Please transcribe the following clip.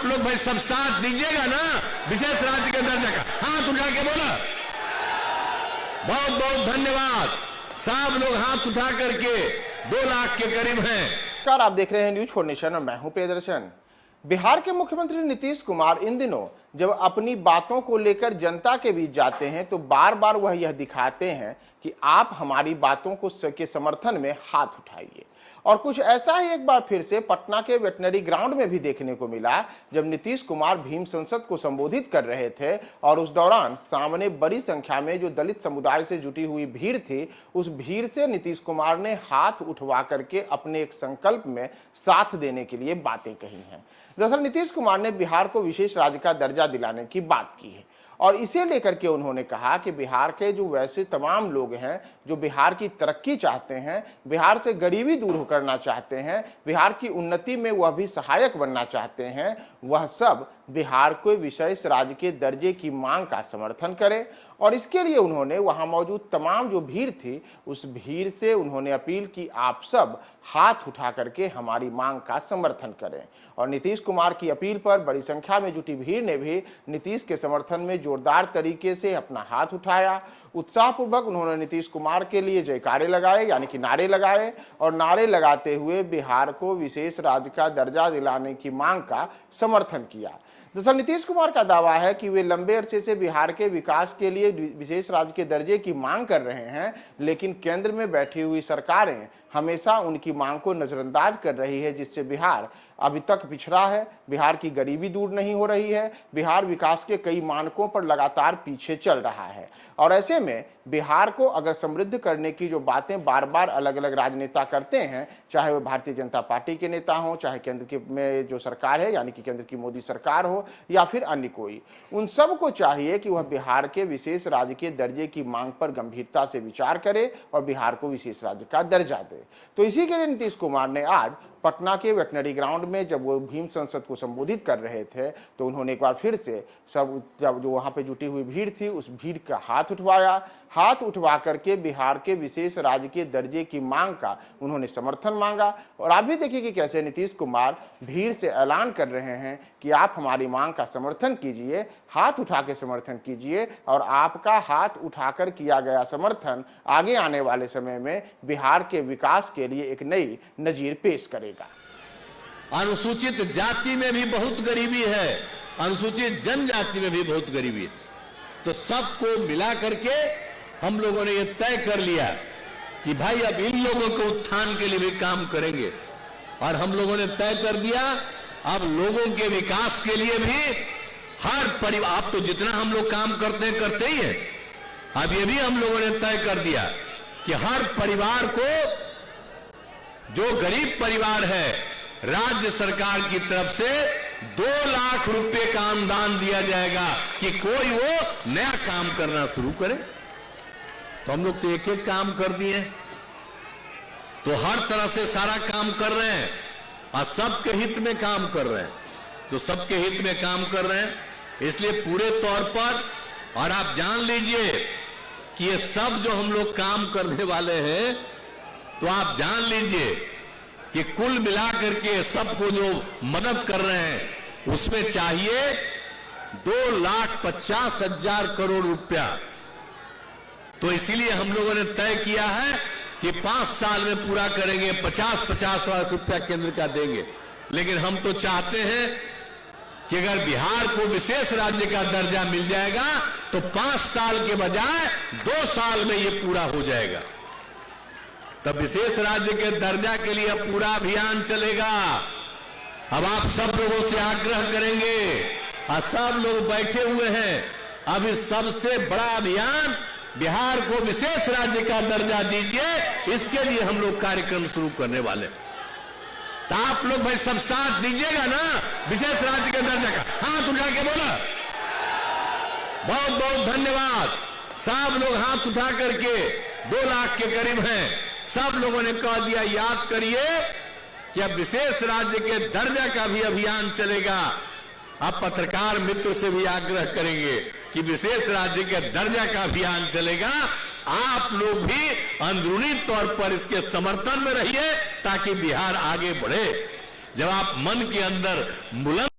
आप लोग भाई सब साथ दीजिएगा ना विशेष राज्य के दर्जा का? हाथ उठा के बोला। बहुत बहुत धन्यवाद। सब लोग हाथ उठा करके 2 लाख के करीब हैं। नमस्कार, आप देख रहे हैं न्यूज फॉर नेशन और मैं हूं प्रियदर्शन। बिहार के मुख्यमंत्री नीतीश कुमार इन दिनों जब अपनी बातों को लेकर जनता के बीच जाते हैं तो बार बार वह यह दिखाते हैं कि आप हमारी बातों के समर्थन में हाथ उठाइए। और कुछ ऐसा ही एक बार फिर से पटना के वेटनरी ग्राउंड में भी देखने को मिला, जब नीतीश कुमार भीम संसद को संबोधित कर रहे थे और उस दौरान सामने बड़ी संख्या में जो दलित समुदाय से जुटी हुई भीड़ थी, उस भीड़ से नीतीश कुमार ने हाथ उठवा करके अपने एक संकल्प में साथ देने के लिए बातें कही हैं। दरअसल नीतीश कुमार ने बिहार को विशेष राज्य का दर्जा दिलाने की बात की है और इसे लेकर के उन्होंने कहा कि बिहार के जो वैसे तमाम लोग हैं जो बिहार की तरक्की चाहते हैं, बिहार से गरीबी दूर करना चाहते हैं, बिहार की उन्नति में वह भी सहायक बनना चाहते हैं, वह सब बिहार को विशेष राज्य के दर्जे की मांग का समर्थन करें। और इसके लिए उन्होंने वहां मौजूद तमाम जो भीड़ थी, उस भीड़ से उन्होंने अपील की, आप सब हाथ उठा करके हमारी मांग का समर्थन करें। और नीतीश कुमार की अपील पर बड़ी संख्या में जुटी भीड़ ने भी नीतीश के समर्थन में जोरदार तरीके से अपना हाथ उठाया। उत्साहपूर्वक उन्होंने नीतीश कुमार के लिए जयकारे लगाए, यानी कि नारे लगाए, और नारे लगाते हुए बिहार को विशेष राज्य का दर्जा दिलाने की मांग का समर्थन किया। दरअसल नीतीश कुमार का दावा है कि वे लंबे अरसे से बिहार के विकास के लिए विशेष राज्य के दर्जे की मांग कर रहे हैं, लेकिन केंद्र में बैठी हुई सरकारें हमेशा उनकी मांग को नजरअंदाज कर रही है, जिससे बिहार अभी तक पिछड़ा है, बिहार की गरीबी दूर नहीं हो रही है, बिहार विकास के कई मानकों पर लगातार पीछे चल रहा है। और ऐसे में बिहार को अगर समृद्ध करने की जो बातें बार बार अलग अलग राजनेता करते हैं, चाहे वह भारतीय जनता पार्टी के नेता हो, चाहे केंद्र में जो सरकार है यानी कि केंद्र की मोदी सरकार हो, या फिर अन्य कोई, उन सब को चाहिए कि वह बिहार के विशेष राज्य के दर्जे की मांग पर गंभीरता से विचार करे और बिहार को विशेष राज्य का दर्जा दे। तो इसी के लिए नीतीश कुमार ने आज पटना के वेटनरी ग्राउंड में जब वो भीम संसद को संबोधित कर रहे थे तो उन्होंने एक बार फिर से जब जो वहां पे जुटी हुई भीड़ थी, उस भीड़ का हाथ उठवाया। हाथ उठवा करके बिहार के विशेष राज्य के दर्जे की मांग का उन्होंने समर्थन मांगा। और आप भी देखिए कि कैसे नीतीश कुमार भीड़ से ऐलान कर रहे हैं कि आप हमारी मांग का समर्थन कीजिए, हाथ उठा के समर्थन कीजिए, और आपका हाथ उठाकर किया गया समर्थन आगे आने वाले समय में बिहार के विकास के लिए एक नई नजीर पेश करेगा। अनुसूचित जाति में भी बहुत गरीबी है, अनुसूचित जनजाति में भी बहुत गरीबी है, तो सबको मिला करके हम लोगों ने ये तय कर लिया कि भाई अब इन लोगों के उत्थान के लिए भी काम करेंगे। और हम लोगों ने तय कर दिया अब लोगों के विकास के लिए भी हर परिवार, आप तो जितना हम लोग काम करते ही है, अब ये भी हम लोगों ने तय कर दिया कि हर परिवार को, जो गरीब परिवार है, राज्य सरकार की तरफ से 2 लाख रुपए का अनुदान दिया जाएगा कि कोई वो नया काम करना शुरू करे। तो हम लोग तो एक एक काम कर दिए, तो हर तरह से सारा काम कर रहे हैं और सबके हित में काम कर रहे हैं, तो सबके हित में काम कर रहे हैं, इसलिए पूरे तौर पर। और आप जान लीजिए कि ये सब जो हम लोग काम करने वाले हैं, तो आप जान लीजिए कि कुल मिलाकर के सबको जो मदद कर रहे हैं उसमें चाहिए 2,50,000 करोड़ रुपया। तो इसीलिए हम लोगों ने तय किया है कि 5 साल में पूरा करेंगे, 50-50 लाख रुपया केंद्र का देंगे। लेकिन हम तो चाहते हैं कि अगर बिहार को विशेष राज्य का दर्जा मिल जाएगा तो 5 साल के बजाय 2 साल में ये पूरा हो जाएगा। तब विशेष राज्य के दर्जा के लिए पूरा अभियान चलेगा। अब आप सब लोगों से आग्रह करेंगे, और सब लोग बैठे हुए हैं, अब इस सबसे बड़ा अभियान बिहार को विशेष राज्य का दर्जा दीजिए, इसके लिए हम लोग कार्यक्रम शुरू करने वाले। तो आप लोग भाई सब साथ दीजिएगा ना विशेष राज्य के दर्जा का? हाथ उठा के बोला। बहुत बहुत धन्यवाद। सब लोग हाथ उठा करके 2 लाख के करीब हैं, सब लोगों ने कह दिया। याद करिए कि अब विशेष राज्य के दर्जा का भी अभियान चलेगा। अब पत्रकार मित्र से भी आग्रह करेंगे कि विशेष राज्य के दर्जा का अभियान चलेगा, आप लोग भी अंदरूनी तौर पर इसके समर्थन में रहिए ताकि बिहार आगे बढ़े। जब आप मन के अंदर बुलंद